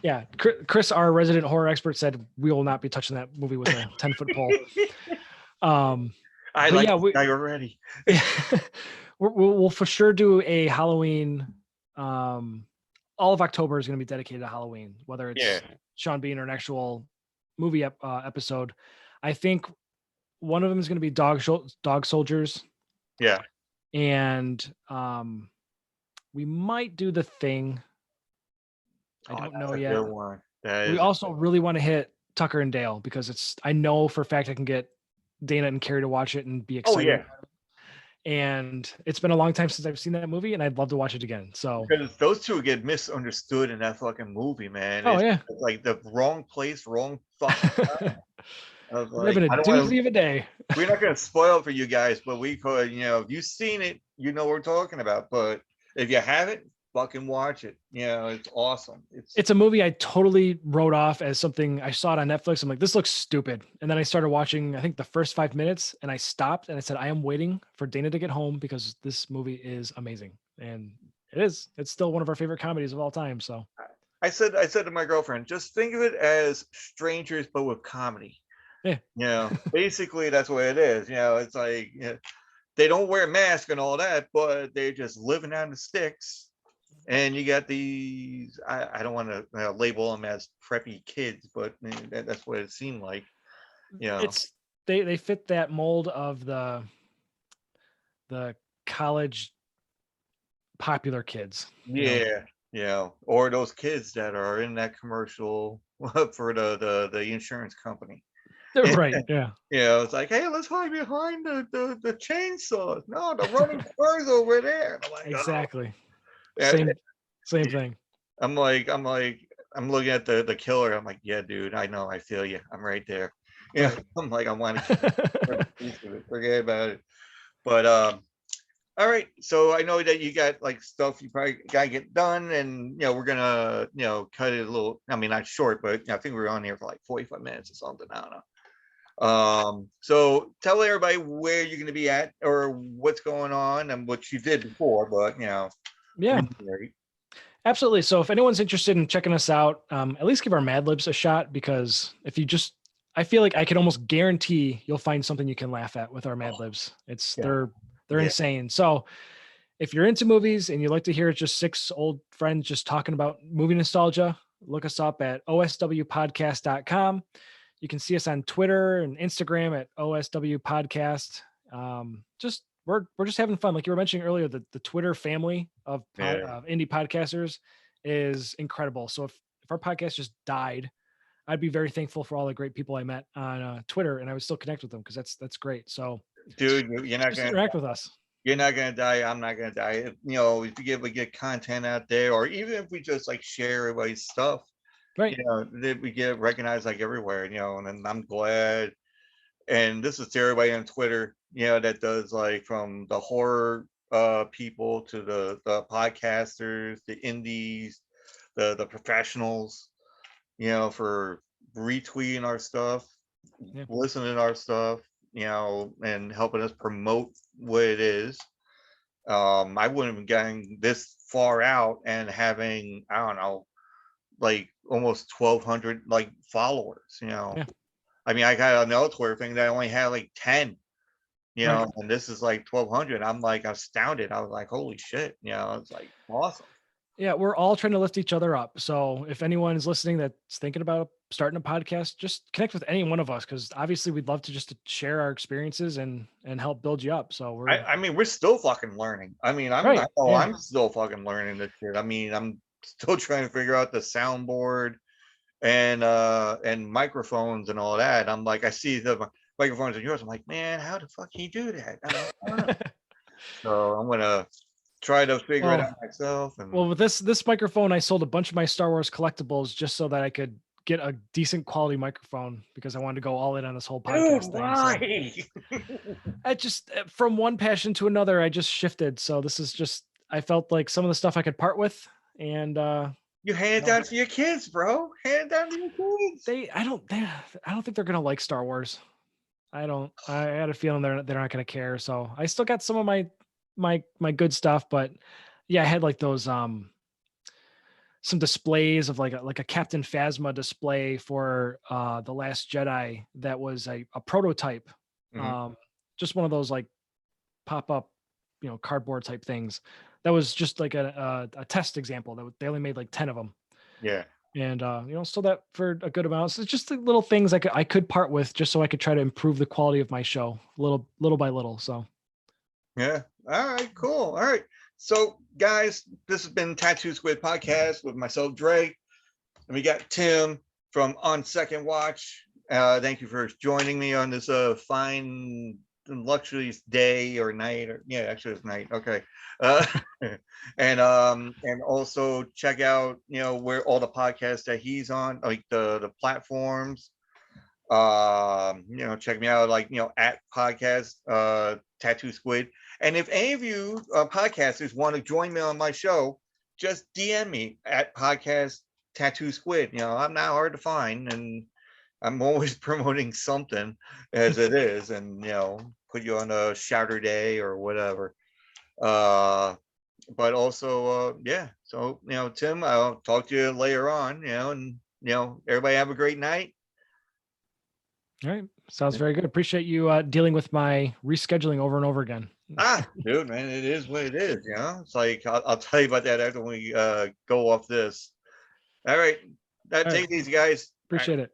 yeah, Chris, our resident horror expert, said we will not be touching that movie with a 10-foot pole. I But like yeah, this guy already. yeah, we'll for sure do a Halloween. All of October is going to be dedicated to Halloween, whether Yeah, it's Sean Bean or an actual movie episode. I think one of them is going to be dog soldiers, yeah. and we might do The Thing. I Oh, don't that's know a yet. good one. That We is. also really want to hit Tucker and Dale, because I know for a fact I can get Dana and Carrie to watch it and be Oh excited. yeah, And it's been a long time since I've seen that movie, and I'd love to watch it again. So, because those two get misunderstood in that fucking movie, man. oh It's yeah, like the wrong place, wrong fucking. I was we're like, having a I don't want to. doozy of a day. We're not going to spoil it for you guys, but we could. If you've seen it, you know what we're talking about. But if you haven't, fucking watch it. It's awesome. It's a movie I totally wrote off as something. I saw it on Netflix. I'm like, this looks stupid. And then I started watching, I think, the first 5 minutes, and I stopped and I said, I am waiting for Dana to get home because this movie is amazing. And it is. It's still one of our favorite comedies of all time. So, I said to my girlfriend, just think of it as Strangers, but with comedy. yeah. Basically that's what it is. It's like they don't wear masks and all that, but they're just living on the sticks. And you got these, I don't want to label them as preppy kids, but that's what it seemed like. It's they fit that mold of the college popular kids. Yeah, or those kids that are in that commercial for the insurance company. Right. Yeah. It's like, hey, let's hide behind the chainsaws. No, the running cars over there. And I'm like, oh. Exactly. Yeah, Same thing. I'm I'm looking at the killer. I'm like, yeah, dude, I know, I feel you. I'm right there. Right. I'm like, I want to forget about it. But all right. So I know that you got like stuff you probably gotta get done, and we're gonna cut it a little. I mean, not short, but I think we were on here for like 45 minutes or something. I don't know. So tell everybody where you're going to be at or what's going on and what you did before, but Yeah, reiterate. absolutely. So if anyone's interested in checking us out, at least give our Mad Libs a shot, because if you just, I feel like I can almost guarantee you'll find something you can laugh at with our Mad Libs. They're insane. So if you're into movies and you like to hear just six old friends just talking about movie nostalgia, look us up at oswpodcast.com. You can see us on Twitter and Instagram at OSW Podcast. Just we're just having fun. Like you were mentioning earlier, the Twitter family of indie podcasters is incredible. So if our podcast just died, I'd be very thankful for all the great people I met on Twitter, and I would still connect with them because that's great. So, dude, you're not going to interact with us. You're not going to die. I'm not going to die. If we get content out there, or even if we just like share everybody's stuff, right? That we get recognized like everywhere. And I'm glad. And this is to everybody on Twitter, that does like from the horror people to the podcasters, the indies, the professionals, for retweeting our stuff, listening to our stuff, and helping us promote what it is. I wouldn't have gotten this far out and having, I don't know, like almost 1,200 like followers, I mean, I got another Twitter thing that only had like 10, and this is like 1,200. I'm like astounded. I was like, holy shit, it's like awesome. Yeah, we're all trying to lift each other up. So if anyone is listening that's thinking about starting a podcast, just connect with any one of us, because obviously we'd love to just share our experiences and help build you up. So I mean, we're still fucking learning. I mean, I'm still fucking learning this shit. I mean, I'm still trying to figure out the soundboard and microphones and all that. I'm like, I see the microphones in yours. I'm like, man, how the fuck can you do that? I don't know. So I'm gonna try to figure it out myself. Well, with this microphone, I sold a bunch of my Star Wars collectibles just so that I could get a decent quality microphone, because I wanted to go all in on this whole podcast thing. Why? So I just, from one passion to another, I just shifted. So this is just, I felt like some of the stuff I could part with, and you hand it down to your kids, bro. Hand it down to your kids. I don't think they're gonna like Star Wars. I had a feeling they're not gonna care. So I still got some of my good stuff, but yeah, I had like those some displays of like a Captain Phasma display for The Last Jedi that was a prototype. Just one of those like pop-up, cardboard type things. That was just like a test example. That they only made like 10 of them. Yeah. And sold that for a good amount. So it's just the little things I could part with, just so I could try to improve the quality of my show little by little. So yeah. All right, cool. All right. So guys, this has been Tattoo Squid Podcast with myself, Dre. And we got Tim from On Second Watch. Thank you for joining me on this fine luxurious day or night, or actually it's night. Okay. And also check out where all the podcasts that he's on, like the platforms. Check me out, like at podcast Tattoo Squid. And if any of you podcasters want to join me on my show, just DM me at podcast Tattoo Squid. I'm not hard to find, and I'm always promoting something as it is, and put you on a shouter day or whatever. But also so Tim, I'll talk to you later on, and everybody have a great night. All right, sounds very good. Appreciate you dealing with my rescheduling over and over again. Dude, man, it is what it is. It's like I'll tell you about that after we go off this. All right, All take right. it easy, guys. All right. Appreciate it.